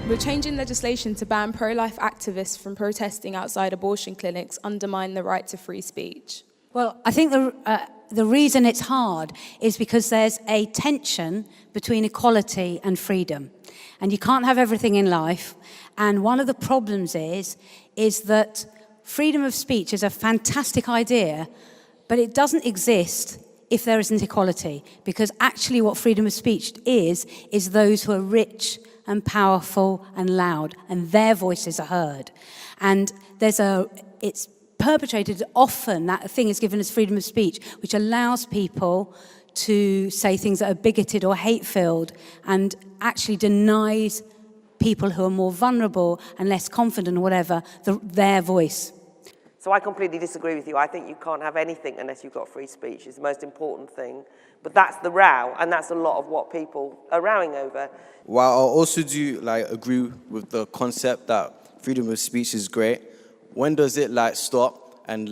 We're changing legislation to ban pro-life activists from protesting outside abortion clinics undermine the right to free speech. Well, I think the reason it's hard is because there's a tension between equality and freedom. And you can't have everything in life. And one of the problems is that freedom of speech is a fantastic idea, but it doesn't exist if there isn't equality. Because actually what freedom of speech is those who are rich and powerful and loud, and their voices are heard. And it's perpetrated often, that thing is given as freedom of speech, which allows people to say things that are bigoted or hate-filled and actually denies people who are more vulnerable and less confident or whatever, their voice. So I completely disagree with you. I think you can't have anything unless you've got free speech. It's the most important thing. But that's the row, and that's a lot of what people are rowing over. While I also do agree with the concept that freedom of speech is great, when does it stop and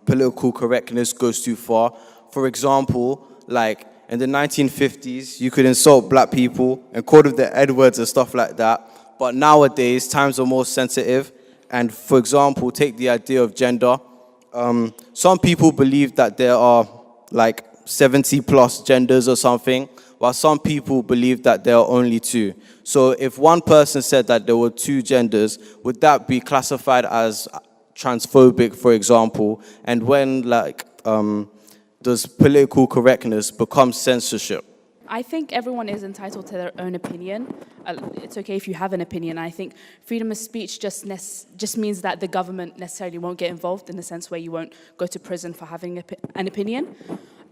political correctness goes too far? For example, in the 1950s, you could insult black people and quote the Edwards and stuff like that. But nowadays, times are more sensitive. And for example, take the idea of gender. Some people believe that there are 70 plus genders or something, while some people believe that there are only 2. So if one person said that there were 2 genders, would that be classified as transphobic, for example? And when does political correctness become censorship? I think everyone is entitled to their own opinion. It's okay if you have an opinion. I think freedom of speech just means that the government necessarily won't get involved in the sense where you won't go to prison for having an opinion.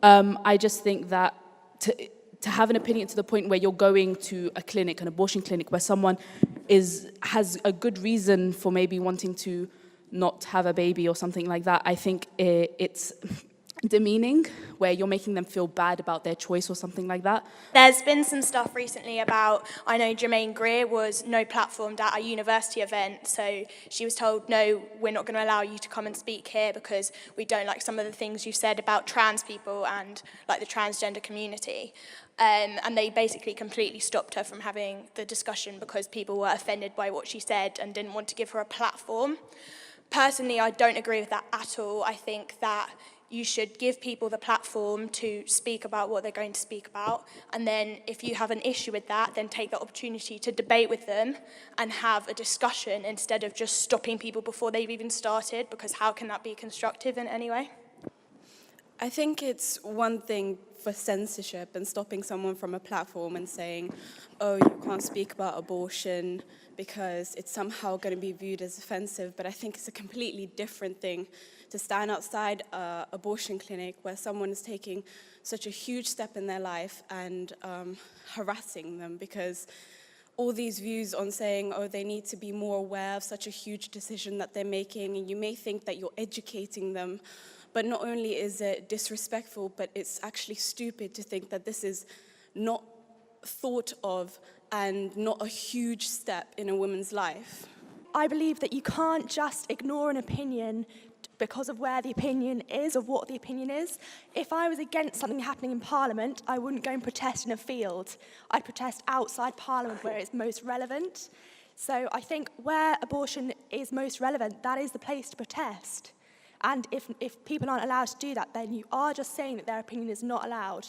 I just think that to have an opinion to the point where you're going to a clinic, an abortion clinic, where someone has a good reason for maybe wanting to not have a baby or something like that, I think it's demeaning, where you're making them feel bad about their choice or something like that. There's been some stuff recently about, I know Jermaine Greer was no platformed at a university event, so she was told, no, we're not going to allow you to come and speak here because we don't like some of the things you've said about trans people and the transgender community. And they basically completely stopped her from having the discussion because people were offended by what she said and didn't want to give her a platform. Personally, I don't agree with that at all. I think that you should give people the platform to speak about what they're going to speak about. And then if you have an issue with that, then take the opportunity to debate with them and have a discussion instead of just stopping people before they've even started, because how can that be constructive in any way? I think it's one thing for censorship and stopping someone from a platform and saying, oh, you can't speak about abortion because it's somehow going to be viewed as offensive. But I think it's a completely different thing to stand outside an abortion clinic where someone is taking such a huge step in their life and harassing them, because all these views on saying, oh, they need to be more aware of such a huge decision that they're making, and you may think that you're educating them, but not only is it disrespectful, but it's actually stupid to think that this is not thought of and not a huge step in a woman's life. I believe that you can't just ignore an opinion because of where the opinion is or what the opinion is. If I was against something happening in Parliament, I wouldn't go and protest in a field. I'd protest outside Parliament where it's most relevant. So I think where abortion is most relevant, that is the place to protest. And if people aren't allowed to do that, then you are just saying that their opinion is not allowed.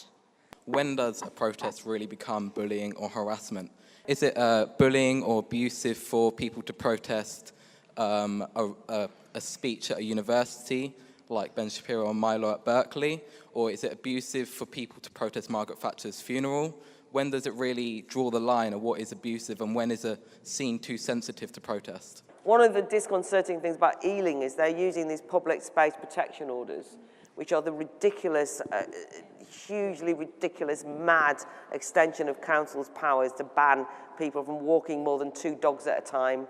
When does a protest really become bullying or harassment? Is it bullying or abusive for people to protest a speech at a university, like Ben Shapiro and Milo at Berkeley? Or is it abusive for people to protest Margaret Thatcher's funeral? When does it really draw the line of what is abusive and when is a scene too sensitive to protest? One of the disconcerting things about Ealing is they're using these public space protection orders, which are the ridiculous, hugely ridiculous, mad extension of council's powers to ban people from walking more than 2 dogs at a time,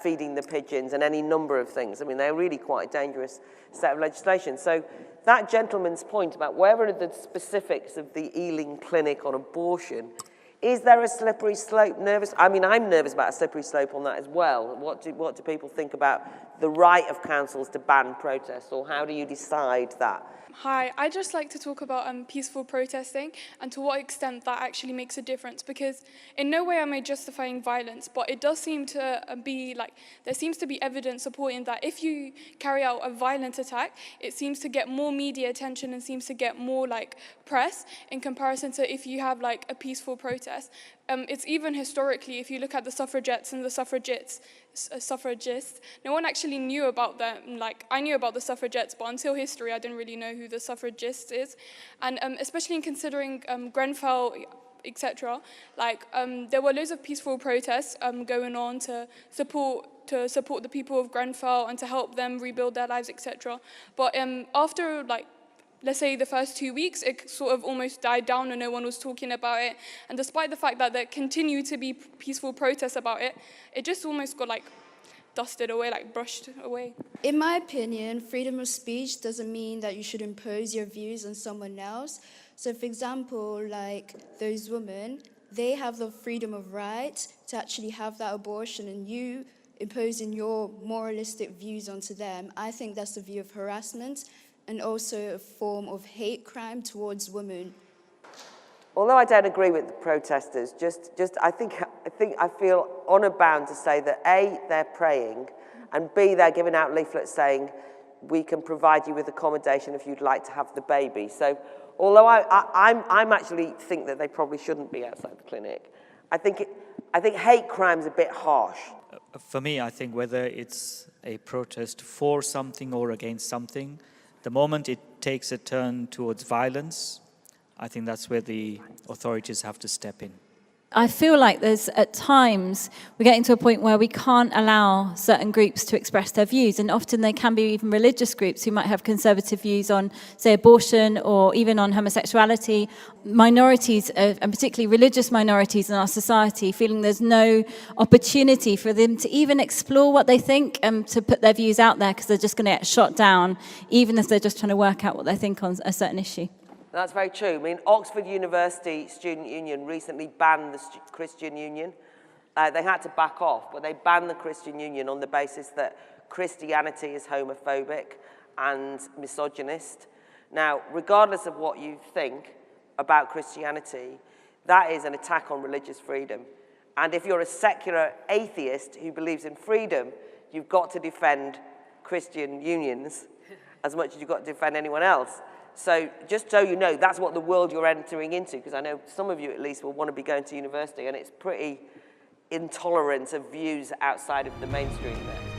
feeding the pigeons, and any number of things. I mean, they're really quite a dangerous set of legislation. So that gentleman's point about where are the specifics of the Ealing clinic on abortion, is there a slippery slope? I mean, I'm nervous about a slippery slope on that as well. What do people think about the right of councils to ban protests, or how do you decide that? Hi, I'd just like to talk about peaceful protesting and to what extent that actually makes a difference, because in no way am I justifying violence, but it does seem to be like, there seems to be evidence supporting that if you carry out a violent attack, it seems to get more media attention and seems to get more like press in comparison to if you have like a peaceful protest. It's even historically, if you look at the suffragettes and the suffragists, no one actually knew about them. Like, I knew about the suffragettes, but until history, I didn't really know who the suffragist is. And especially in considering Grenfell, etc., like, there were loads of peaceful protests going on to support the people of Grenfell and to help them rebuild their lives, etc. But after, like, let's say the first 2 weeks, it sort of almost died down and no one was talking about it. And despite the fact that there continued to be peaceful protests about it, it just almost got like dusted away, like brushed away. In my opinion, freedom of speech doesn't mean that you should impose your views on someone else. So for example, like those women, they have the freedom of right to actually have that abortion, and you imposing your moralistic views onto them, I think that's a view of harassment and also a form of hate crime towards women. Although I don't agree with the protesters, I feel honour bound to say that A, they're praying, and B, they're giving out leaflets saying, we can provide you with accommodation if you'd like to have the baby. So, although I'm actually think that they probably shouldn't be outside the clinic, I think hate crime's a bit harsh. For me, I think whether it's a protest for something or against something, the moment it takes a turn towards violence, I think that's where the authorities have to step in. I feel like there's, at times, we're getting to a point where we can't allow certain groups to express their views, and often they can be even religious groups who might have conservative views on, say, abortion or even on homosexuality. Minorities, and particularly religious minorities in our society, feeling there's no opportunity for them to even explore what they think and to put their views out there because they're just going to get shot down, even if they're just trying to work out what they think on a certain issue. That's very true. I mean, Oxford University Student Union recently banned the Christian Union. They had to back off, but they banned the Christian Union on the basis that Christianity is homophobic and misogynist. Now, regardless of what you think about Christianity, that is an attack on religious freedom. And if you're a secular atheist who believes in freedom, you've got to defend Christian unions as much as you've got to defend anyone else. So just so you know, that's what the world you're entering into, because I know some of you at least will want to be going to university, and it's pretty intolerant of views outside of the mainstream there.